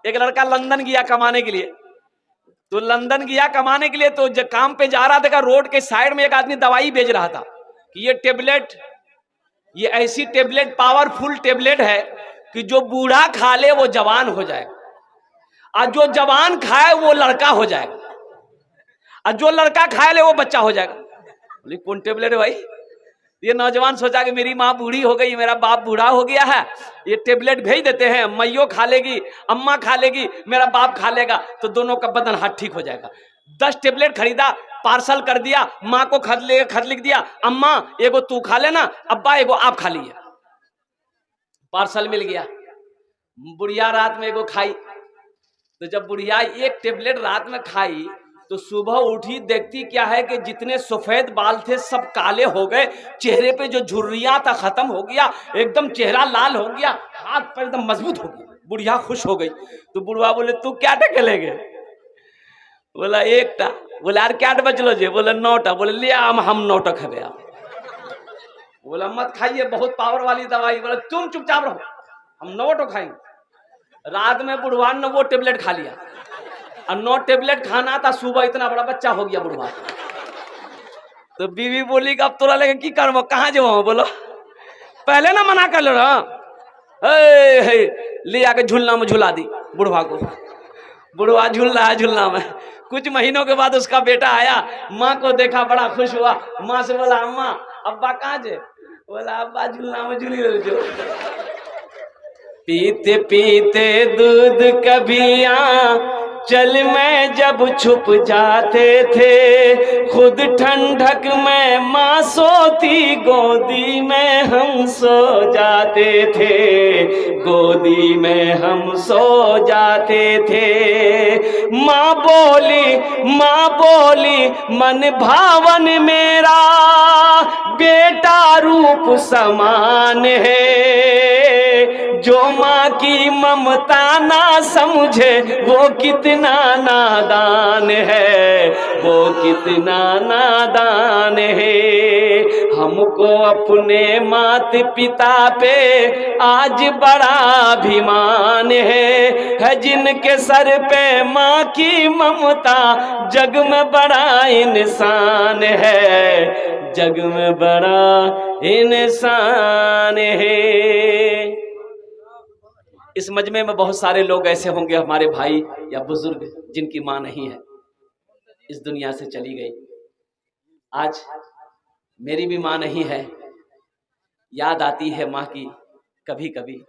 एक लड़का लंदन गया कमाने के लिए, तो लंदन गया कमाने के लिए, तो काम पे जा रहा था, रोड के साइड में एक आदमी दवाई बेच रहा था कि ये टेबलेट, ये ऐसी टेबलेट, पावरफुल टेबलेट है कि जो बूढ़ा खा ले वो जवान हो जाएगा, और जो जवान खाए वो लड़का हो जाएगा, और जो लड़का खाए ले वो बच्चा हो जाएगा। बोले कौन टेबलेट है भाई? ये नौजवान सोचा कि मेरी माँ बूढ़ी हो गई, मेरा बाप बूढ़ा हो गया है, ये टेबलेट भेज देते हैं, मैयो खा लेगी, अम्मा खा लेगी, मेरा बाप खा लेगा, तो दोनों का बदन हाथ ठीक हो जाएगा। 10 टेबलेट खरीदा, पार्सल कर दिया, माँ को खत लिख दिया, अम्मा एगो तू खा लेना, अब्बा एगो आप खा लीजिए। पार्सल मिल गया। बुढ़िया रात में एगो खाई, तो जब बुढ़िया एक टेबलेट रात में खाई तो सुबह उठी, देखती क्या है कि जितने सफेद बाल थे सब काले हो गए, चेहरे पे जो झुर्रियां था खत्म हो गया, एकदम चेहरा लाल हो गया, हाथ पर एकदम मजबूत हो गया। बुढ़िया खुश हो गई। तो बुढ़वा बोले तू क्या टके लेगे? बोला एक टा। बोले यार क्या बचलो जे? बोले 9 टा। बोले ले हम 9 टा खेबे। बोला मत खाइए, बहुत पावर वाली दवाई। बोला तुम चुपचाप रहो, हम 9 टा खाएंगे। रात में बुढ़वा ने वो टेबलेट खा लिया, और 9 टेबलेट खाना था, सुबह इतना बड़ा बच्चा हो गया बुढ़वा। तो बीवी बोली कि अब तोरा लगे की करबो, कहाँ जेबो? बोलो पहले ना मना कर लो ना। ले आके झूलना में झुला दी बुढ़वा को। बुढ़वा झूल रहा है झूलना में। कुछ महीनों के बाद उसका बेटा आया, माँ को देखा, बड़ा खुश हुआ। माँ से बोला अम्मा अब्बा कहाँ जे? बोला अब्बा झूलना में झूली जो। पीते पीते दूध कभिया चल में जब छुप जाते थे, खुद ठंडक में माँ सोती, गोदी में हम सो जाते थे, गोदी में हम सो जाते थे। माँ बोली मन भावन मेरा बेटा रूप समान है, जो माँ की ममता ना समझे वो कितना नादान है, वो कितना नादान है। हमको अपने माता पिता पे आज बड़ा अभिमान है जिनके सर पे माँ की ममता जग में बड़ा इंसान है, जग में बड़ा इंसान है। इस मजमे में बहुत सारे लोग ऐसे होंगे हमारे भाई या बुजुर्ग जिनकी माँ नहीं है, इस दुनिया से चली गई। आज मेरी भी माँ नहीं है, याद आती है माँ की कभी कभी।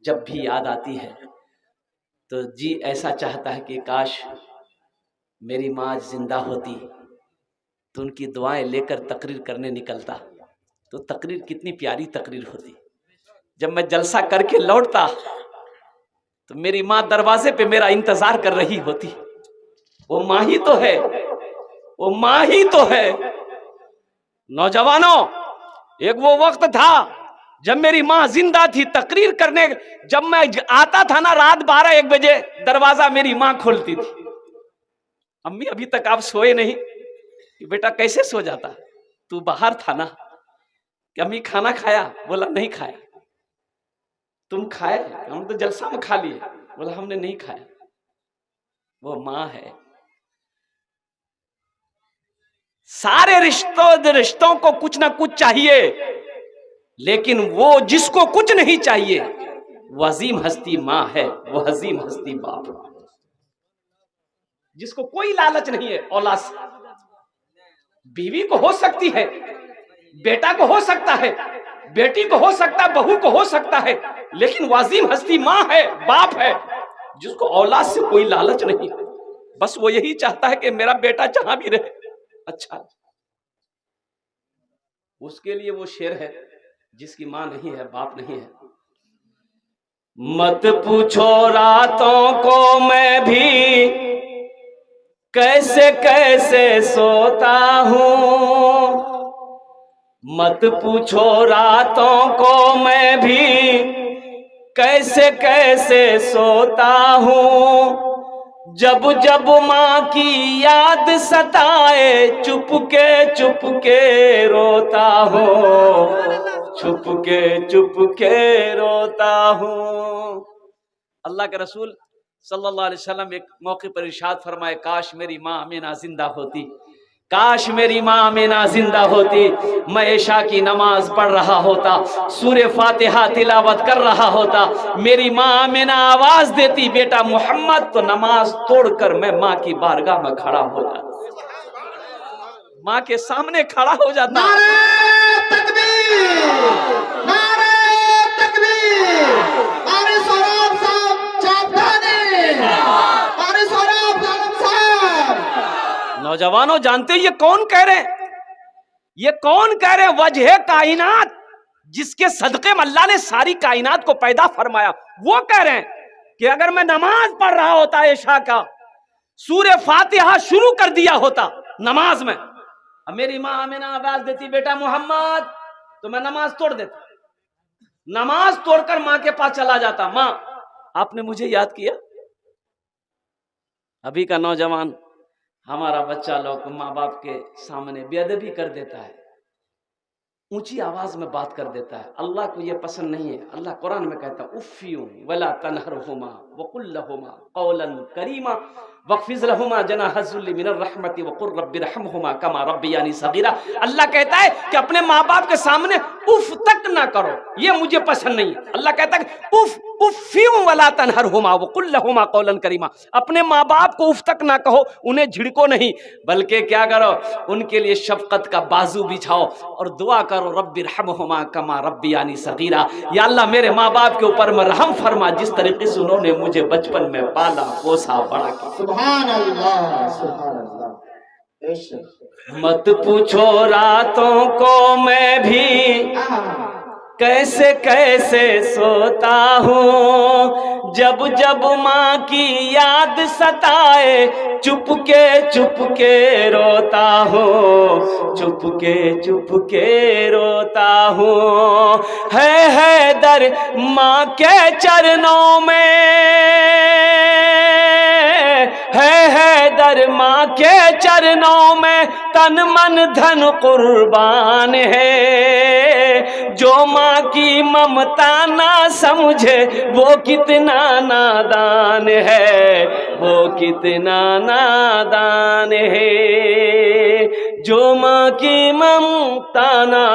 जब भी याद आती है तो जी ऐसा चाहता है कि काश मेरी माँ जिंदा होती तो उनकी दुआएं लेकर तकरीर करने निकलता, तो तकरीर कितनी प्यारी तकरीर होती। जब मैं जलसा करके लौटता तो मेरी माँ दरवाजे पे मेरा इंतजार कर रही होती। वो माँ ही तो है, वो माँ ही तो है। नौजवानों, एक वो वक्त था जब मेरी माँ जिंदा थी, तकरीर करने जब मैं आता था ना रात 12-1 बजे, दरवाजा मेरी माँ खोलती थी। अम्मी अभी तक आप सोए नहीं? कि बेटा कैसे सो जाता, तू बाहर था ना? कि अम्मी खाना खाया? बोला नहीं खाया। तुम खाए? हम तो जलसा में खा लिए। बोला हमने नहीं खाया। वो माँ है। सारे रिश्तों को कुछ ना कुछ चाहिए, लेकिन वो जिसको कुछ नहीं चाहिए वो अजीम हस्ती माँ है, वो अजीम हस्ती बाप, जिसको कोई लालच नहीं है औलाद से। बीवी को हो सकती है, बेटा को हो सकता है, बेटी को हो सकता है, बहू को हो सकता है, लेकिन वो अजीम हस्ती माँ है, बाप है, जिसको औलाद से कोई लालच नहीं। बस वो यही चाहता है कि मेरा बेटा जहां भी रहे अच्छा। उसके लिए वो शेर है जिसकी माँ नहीं है, बाप नहीं है। मत पूछो रातों को मैं भी कैसे कैसे सोता हूँ, मत पूछो रातों को मैं भी कैसे कैसे सोता हूँ, जब जब माँ की याद सताए चुप के रोता हूँ, चुप के रोता हूँ। अल्लाह के रसूल सल्लल्लाहु अलैहि वसल्लम एक मौके पर इरशाद फरमाए, काश मेरी माँ आमिना जिंदा होती, काश मेरी माँ आमिना जिंदा होती, मैं इशा की नमाज पढ़ रहा होता, सूरे फातिहा तिलावत कर रहा होता, मेरी माँ आमिना आवाज देती बेटा मोहम्मद, तो नमाज तोड़कर मैं माँ की बारगाह में खड़ा हो जाता, माँ के सामने खड़ा हो जाता। नारे तकबीर, नारे तकबीर, अरे सौरभ साहब चापधानी, अरे सौरभ साहब। नौजवानों जानते हो ये कौन कह रहे हैं? ये कौन कह रहे हैं? वजह कायनात, जिसके सदके में अल्लाह ने सारी कायनात को पैदा फरमाया, वो कह रहे हैं कि अगर मैं नमाज पढ़ रहा होता इशा का, सूरे फातिहा शुरू कर दिया होता नमाज में, अब मेरी माँ आमिना आवाज देती बेटा मोहम्मद, तो मैं नमाज तोड़ देता, नमाज तोड़कर माँ के पास चला जाता, माँ आपने मुझे याद किया। अभी का नौजवान, हमारा बच्चा लोग माँ बाप के सामने बेअदबी कर देता है, ऊंची आवाज में बात कर देता है, अल्लाह को यह पसंद नहीं है। अल्लाह कुरान में कहता है, उफ़्फियूं वला तनहरहुमा वकुल लहुमा कौलन करीमा वख्फिज़ लहुमा जनाहज़ुल्लि मिनर रहमति वकुर रब्बिरहमहुमा कमा रब्बियानी सगीरा। अल्लाह कहता है कि अपने माँ बाप के सामने उफ तक ना करो, ये मुझे पसंद नहीं है। अल्लाह कहता है उफ उफ़्फियूं वला तनहरहुमा वकुल लहुमा कौलन करीमा, अपने माँ बाप को उफ तक ना कहो, उन्हें झिड़को नहीं, बल्कि क्या करो, उनके लिए शफकत का बाजू बिछाओ और दुआ करो, रब्बिरहमहुमा कमा रब्बियानी सगीरा, या अल्लाह मेरे माँ बाप के ऊपर में रहम फरमा, जिस तरीके से उन्होंने मुझे बचपन में पाला पोसा बड़ा किया। सुभान अल्लाह, सुभान अल्लाह। मत पूछो रातों को मैं भी कैसे कैसे सोता हूँ, जब जब माँ की याद सताए चुपके रोता हूँ, चुपके रोता हूँ। है दर माँ के चरणों में, है दर माँ के चरणों में, तन मन धन कुर्बान है, जो माँ की ममता ना समझे वो कितना नादान है, वो कितना नादान है, जो माँ की ममता ना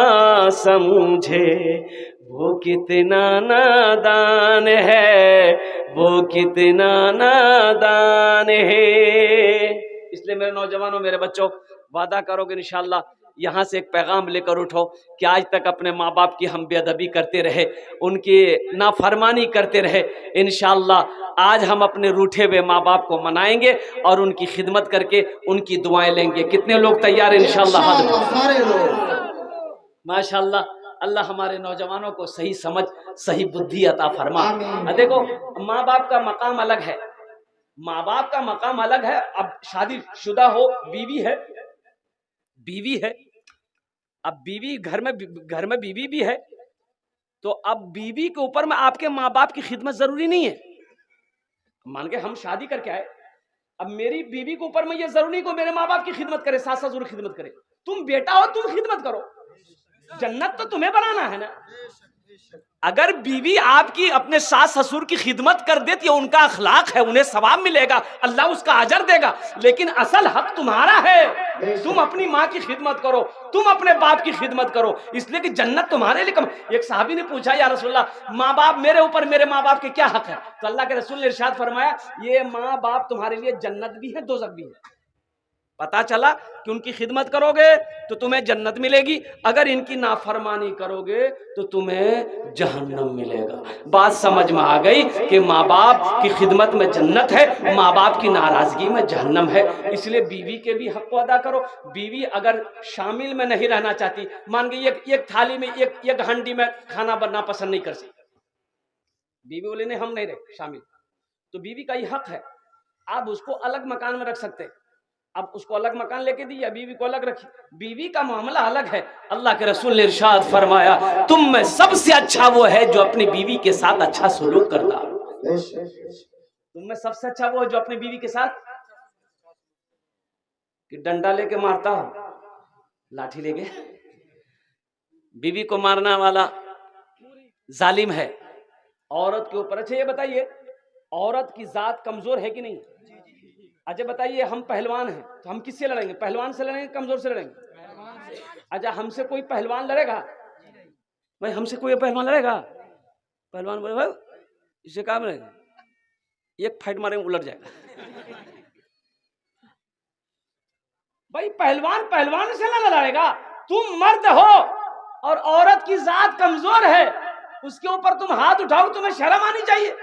समझे वो कितना नादान है, वो कितना नादान है। इसलिए मेरे नौजवानों, मेरे बच्चों, वादा करोगे इंशाअल्लाह यहाँ से एक पैगाम लेकर उठो कि आज तक अपने माँ बाप की हम बेअदबी करते रहे, उनकी नाफरमानी करते रहे, इंशाअल्लाह आज हम अपने रूठे हुए माँ बाप को मनाएंगे और उनकी खिदमत करके उनकी दुआएं लेंगे। कितने लोग तैयार हैं? इंशाअल्लाह सारे लोग। माशाअल्लाह। अल्लाह हमारे नौजवानों को सही समझ, सही बुद्धि अता फरमा। देखो, माँ बाप का मकाम अलग है, माँ बाप का मकाम अलग है। अब शादीशुदा हो, बीवी है, अब बीवी घर में बीवी भी है, तो अब बीवी के ऊपर में आपके माँ बाप की खिदमत जरूरी नहीं है। मान के हम शादी करके आए, अब मेरी बीवी के ऊपर में ये जरूरी नहीं को मेरे माँ बाप की खिदमत करे, सास ससुर की खिदमत करे। तुम बेटा हो, तुम खिदमत करो, जन्नत तो तुम्हें बनाना है ना। अगर बीवी आपकी अपने सास ससुर की खिदमत कर देती है, उनका अखलाक है, उन्हें सवाब मिलेगा, अल्लाह उसका अजर देगा, लेकिन असल हक तुम्हारा है। तुम अपनी माँ की खिदमत करो, तुम अपने बाप की खिदमत करो, इसलिए कि जन्नत तुम्हारे लिए कम। एक साहबी ने पूछा, या रसूलल्लाह, माँ बाप मेरे ऊपर, मेरे माँ बाप के क्या हक है? तो अल्लाह के रसूल ने इरशाद फरमाया, ये माँ बाप तुम्हारे लिए जन्नत भी है, दोज़ख भी है। पता चला कि उनकी खिदमत करोगे तो तुम्हें जन्नत मिलेगी, अगर इनकी नाफरमानी करोगे तो तुम्हें जहन्नम मिलेगा। बात समझ में आ गई कि माँ बाप की खिदमत में जन्नत है, माँ बाप की नाराजगी में जहन्नम है। इसलिए बीवी के भी हक को अदा करो। बीवी अगर शामिल में नहीं रहना चाहती, मान के एक थाली में एक हांडी में खाना बनना पसंद नहीं कर सकती, बीवी बोले नहीं हम नहीं रहे शामिल, तो बीवी का ये हक है, आप उसको अलग मकान में रख सकते हैं। अब उसको अलग मकान लेके दी या बीवी को अलग रखी, बीवी का मामला अलग है। अल्लाह के रसूल ने इरशाद फरमाया, तुम में सबसे अच्छा वो है जो अपनी बीवी के साथ अच्छा सलूक करता। तुम में सबसे अच्छा वो है जो अपनी बीवी के साथ, कि डंडा लेके मारता हो, लाठी लेके, बीवी को मारना वाला जालिम है औरत के ऊपर। अच्छा ये बताइए, औरत की जात कमजोर है कि नहीं? अच्छा बताइए, हम पहलवान हैं तो हम किससे लड़ेंगे? पहलवान से लड़ेंगे, कमजोर से लड़ेंगे? अच्छा हमसे कोई पहलवान लड़ेगा? भाई हमसे कोई पहलवान लड़ेगा? पहलवान बोले भाई इससे काम रहेगा, एक फाइट मारेंगे उलट जाएगा। भाई पहलवान पहलवान से ना लड़ेगा। तुम मर्द हो और औरत की जात कमजोर है, उसके ऊपर तुम हाथ उठाओ, तुम्हें शर्म आनी चाहिए।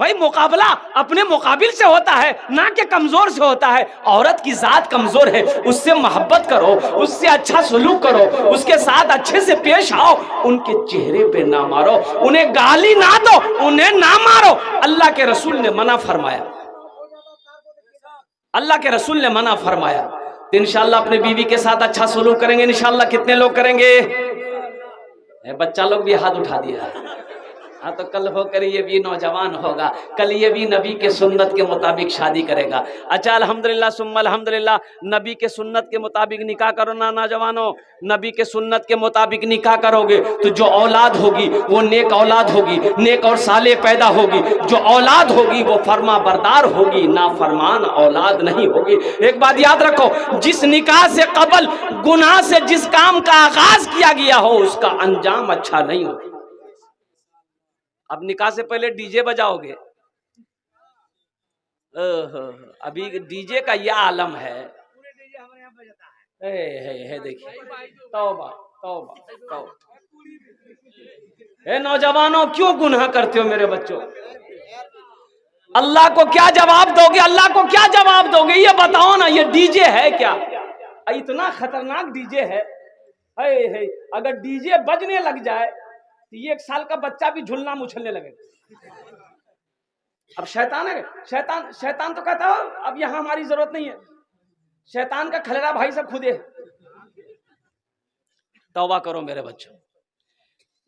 भाई मुकाबला अपने मुकाबिल से होता है, ना कि कमजोर से होता है। औरत की जात कमजोर है, उससे मोहब्बत करो, उससे अच्छा सलूक करो, उसके साथ अच्छे से पेश आओ, उनके चेहरे पे ना मारो, उन्हें गाली ना दो, उन्हें ना मारो। अल्लाह के रसूल ने मना फरमाया, अल्लाह के रसूल ने मना फरमाया। तो इंशाअल्लाह अपने बीवी के साथ अच्छा सलूक करेंगे इंशाअल्लाह। कितने लोग करेंगे? बच्चा लोग भी हाथ उठा दिया। हाँ तो कल होकर ये भी नौजवान होगा, कल ये भी नबी के सुन्नत के मुताबिक शादी करेगा। अच्छा अल्हम्दुलिल्लाह सुम्मा अल्हम्दुलिल्लाह, नबी के सुन्नत के मुताबिक निकाह करो ना नौजवानों। नबी के सुन्नत के मुताबिक निकाह करोगे तो जो औलाद होगी वो नेक औलाद होगी, नेक और साले पैदा होगी। जो औलाद होगी वो फरमा बरदार होगी, ना फरमान औलाद नहीं होगी। एक बात याद रखो, जिस निकाह से कबल गुनाह से जिस काम का आगाज किया गया हो उसका अंजाम अच्छा नहीं होगा। अब निकाह से पहले डीजे बजाओगे, अभी डीजे का यह आलम है। देखिए तौबा तौबा तौबा। नौजवानों क्यों गुनाह करते हो मेरे बच्चों? अल्लाह को क्या जवाब दोगे? अल्लाह को क्या जवाब दोगे? ये बताओ ना, ये डीजे है क्या? इतना खतरनाक डीजे है। अगर डीजे बजने लग जाए तो ये 1 साल का बच्चा भी झुलना मुछलने लगेगा। अब शैतान है, शैतान तो कहता है अब यहां हमारी जरूरत नहीं है। शैतान का खलेरा भाई सब खुदे। तौबा करो मेरे बच्चों,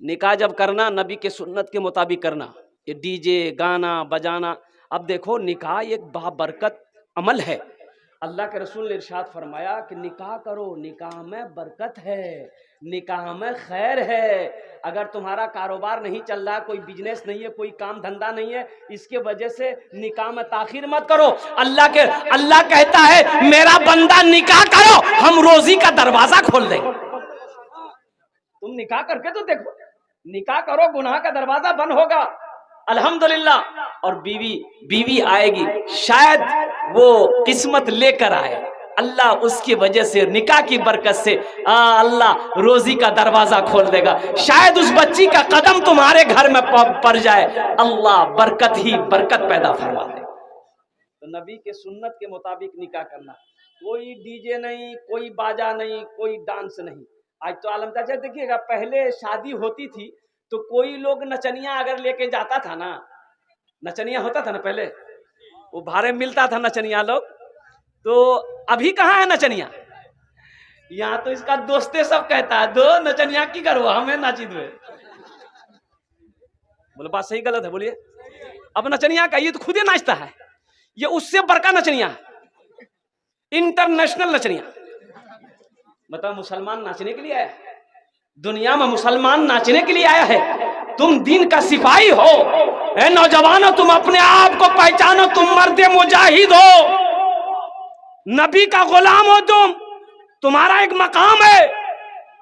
निकाह जब करना नबी के सुन्नत के मुताबिक करना। ये डीजे गाना बजाना, अब देखो निकाह एक बाबरकत अमल है। अल्लाह के रसूल ने इरशाद फरमाया कि निकाह करो, निकाह में बरकत है, निकाह में खैर है। अगर तुम्हारा कारोबार नहीं चल रहा, कोई बिजनेस नहीं है, कोई काम धंधा नहीं है, इसके वजह से निकाह में ताखीर मत करो। अल्लाह कहता है मेरा बंदा निकाह करो, हम रोजी का दरवाजा खोल देंगे। तुम निकाह करके तो देखो, निकाह करो, गुनाह का दरवाजा बंद होगा अल्हम्दुलिल्लाह। और बीवी आएगी, शायद वो किस्मत लेकर आए, अल्लाह उसकी वजह से निकाह की बरकत से अल्लाह रोजी का दरवाजा खोल देगा। शायद उस बच्ची का कदम तुम्हारे घर में पड़ जाए, अल्लाह बरकत ही बरकत पैदा फरमा दे। तो नबी के सुन्नत के मुताबिक निकाह करना, कोई डीजे नहीं, कोई बाजा नहीं, कोई डांस नहीं। आज तो आलम चाचा देखिएगा, पहले शादी होती थी तो कोई लोग नचनिया अगर लेके जाता था ना, नचनिया होता था ना पहले, वो भाड़े मिलता था नचनिया लोग। तो अभी कहाँ है नचनिया? यहाँ तो इसका दोस्ते सब कहता है दो नचनिया की करो, हमें नाची दो। बोले बात सही गलत है? बोलिए। अब नचनिया का ये तो खुद ही नाचता है, ये उससे बड़का नचनिया है, इंटरनेशनल नचनिया। बताओ मुसलमान नाचने के लिए आया है? दुनिया में मुसलमान नाचने के लिए आया है? तुम दीन का सिपाही हो। नौजवानों तुम अपने आप को पहचानो, तुम मर्द मुजाहिद हो, नबी का गुलाम हो तुम, तुम्हारा एक मकाम है।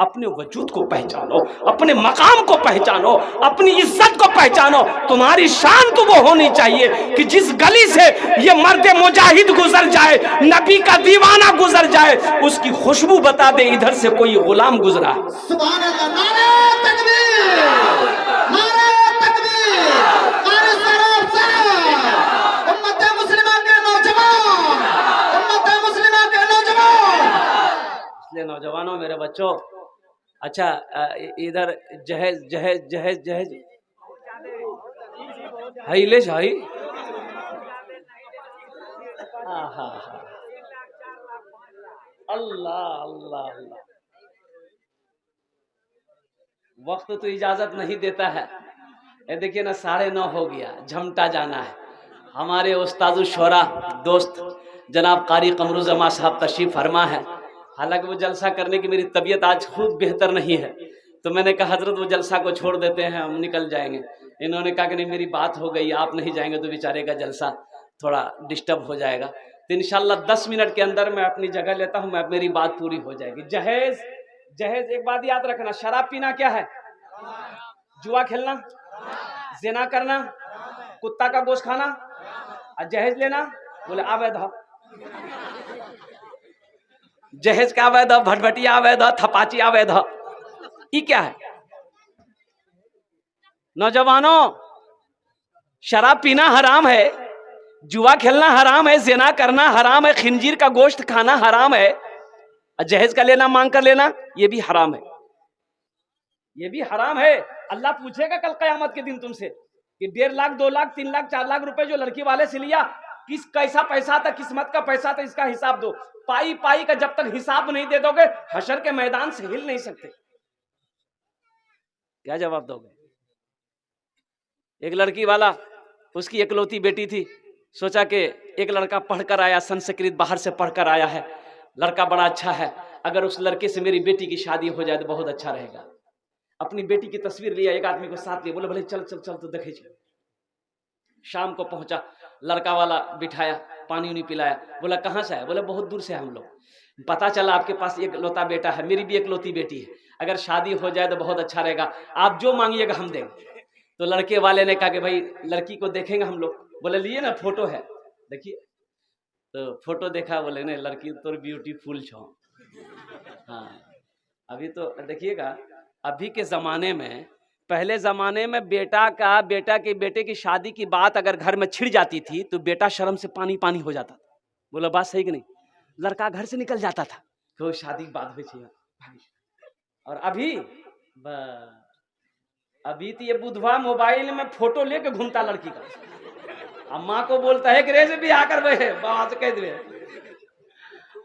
अपने वजूद को पहचानो, अपने मकाम को पहचानो, अपनी इज्जत को पहचानो। तुम्हारी शान तो वो होनी चाहिए कि जिस गली से ये मर्द मुजाहिद गुजर जाए, नबी का दीवाना गुजर जाए, उसकी खुशबू बता दे इधर से कोई गुलाम गुजरा है। सुभान अल्लाह, नारे तकबीर, नारे तकबीर, नारे सलाम सलाम। उम्मत मुस्लिमा के नौजवान, उम्मत मुस्लिमा के नौजवान। इसलिए नौजवानों मेरे बच्चों, अच्छा इधर जहेज जहेज जहेज जहेज हाइलेश हाई अल्लाह अल्लाह अल्लाह। वक्त तो इजाजत नहीं देता है। ये देखिए ना 9:30 हो गया, झमटा जाना है। हमारे उस्ताद शोरा दोस्त जनाब कारी कमरुज़मा साहब तशरीफ फरमा है। हालांकि वो जलसा करने की मेरी तबीयत आज खूब बेहतर नहीं है, तो मैंने कहा हजरत वो जलसा को छोड़ देते हैं, हम निकल जाएंगे। इन्होंने कहा कि नहीं मेरी बात हो गई, आप नहीं जाएंगे तो बेचारे का जलसा थोड़ा डिस्टर्ब हो जाएगा। तो इंशाल्लाह 10 मिनट के अंदर मैं अपनी जगह लेता हूँ, मैं मेरी बात पूरी हो जाएगी। जहेज जहेज एक बात याद रखना, शराब पीना क्या है? जुआ खेलना, जिना करना, कुत्ता का गोश्त खाना, और जहेज लेना बोले अवैध। जहेज का अवैध, भटभटिया अवैध, थपाची अवैध। ये क्या है? नौजवानों, शराब पीना हराम है, जुआ खेलना हराम है, जिना करना हराम है, खिंजीर का गोश्त खाना हराम है, और जहेज का लेना मांग कर लेना ये भी हराम है, ये भी हराम है। अल्लाह पूछेगा कल कयामत के दिन तुमसे कि 1.5 लाख 2 लाख 3 लाख 4 लाख रुपए जो लड़की वाले से लिया, कैसा पैसा था, किस्मत का पैसा था, इसका हिसाब दो। पाई पाई का जब तक हिसाब नहीं दे दोगे हशर के मैदान से हिल नहीं सकते। क्या जवाब दोगे? एक लड़की वाला, उसकी इकलौती बेटी थी, सोचा कि एक लड़का पढ़कर आया, संस्कृत बाहर से पढ़कर आया है, लड़का बड़ा अच्छा है, अगर उस लड़के से मेरी बेटी की शादी हो जाए तो बहुत अच्छा रहेगा। अपनी बेटी की तस्वीर लिया, एक आदमी को साथ लिया, बोले भले चल चल चल तो देखे। शाम को पहुंचा, लड़का वाला बिठाया, पानी उनी पिलाया, बोला कहाँ से है? बोले बहुत दूर से हम लोग। पता चला आपके पास एक लौता बेटा है, मेरी भी एक लौती बेटी है, अगर शादी हो जाए तो बहुत अच्छा रहेगा, आप जो मांगिएगा हम देंगे। तो लड़के वाले ने कहा कि भाई लड़की को देखेंगे हम लोग। बोले लिए ना, फोटो है देखिए। तो फोटो देखा, बोले नहीं लड़की तो ब्यूटीफुल छो। हाँ, अभी तो देखिएगा, अभी के ज़माने में, पहले ज़माने में बेटा के बेटे की शादी की बात अगर घर में छिड़ जाती थी तो बेटा शर्म से पानी पानी हो जाता था। बोला बात सही कि नहीं? लड़का घर से निकल जाता था तो शादी की बात हुई। और अभी तो ये बुधवा मोबाइल में फोटो लेके घूमता लड़की का, अब माँ को बोलता है कि रे से भी आकर वह बात कह दे।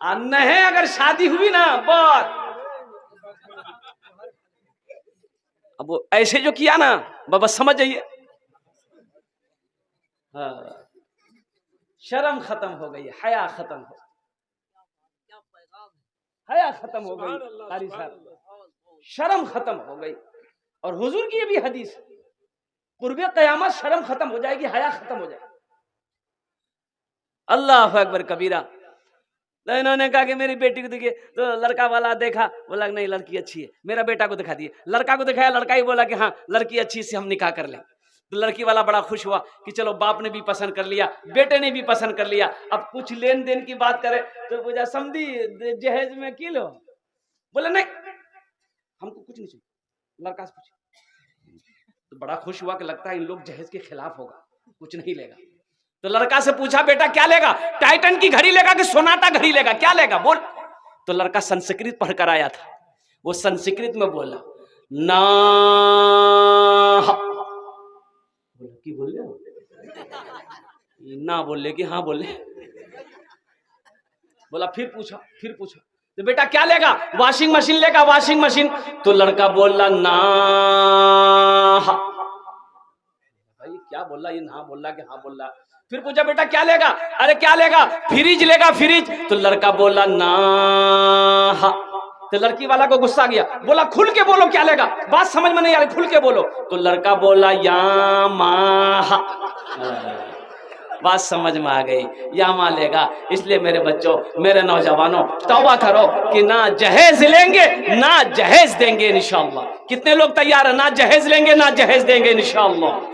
नहीं अगर शादी हुई ना बात, अब वो ऐसे जो किया ना बाबा समझ जाइए, हाँ, शर्म खत्म हो गई, हया खत्म हो, हया खत्म हो गई, शर्म खत्म हो गई। और हुजूर की ये भी हदीस, कुर्बे क़यामत शर्म खत्म हो जाएगी, हया खत्म हो जाएगी। अल्लाह अकबर कबीरा। तो इन्होंने कहा कि मेरी बेटी को देखिए, तो लड़का वाला देखा, बोला नहीं लड़की अच्छी है, मेरा बेटा को दिखा दिए, लड़का को दिखाया, लड़का ही बोला कि हाँ लड़की अच्छी से हम निकाह कर लें। तो लड़की वाला बड़ा खुश हुआ कि चलो बाप ने भी पसंद कर लिया, बेटे ने भी पसंद कर लिया, अब कुछ लेन देन की बात करें तो पूछा समझी जहेज में किलो? बोले नहीं हमको कुछ नहीं चाहिए, लड़का से पूछे। तो बड़ा खुश हुआ कि लगता है इन लोग जहेज के खिलाफ होगा, कुछ नहीं लेगा। तो लड़का से पूछा बेटा क्या लेगा? टाइटन की घड़ी लेगा कि सोनाटा घड़ी लेगा, क्या लेगा बोल? तो लड़का संस्कृत पढ़कर आया था, वो संस्कृत में बोला ना, की बोल ना बोले कि हाँ बोले। बोला फिर पूछा तो बेटा क्या लेगा? वॉशिंग मशीन लेगा, वॉशिंग मशीन। तो लड़का बोला ना, भाई क्या बोला ये? ना बोला कि हाँ बोला। फिर पूछा बेटा क्या लेगा? अरे क्या लेगा? फ्रिज लेगा, फ्रिज। तो लड़का बोला ना। तो लड़की वाला को गुस्सा गया, बोला खुल के बोलो क्या लेगा, बात समझ में नहीं आ रही, खुल के बोलो। तो लड़का बोला यामा, बात समझ में आ गई, यामा लेगा। इसलिए मेरे बच्चों, मेरे नौजवानों, तौबा करो कि ना जहेज लेंगे ना जहेज देंगे इंशाअल्लाह। कितने लोग तैयार है? ना जहेज लेंगे ना जहेज देंगे इंशाअल्लाह।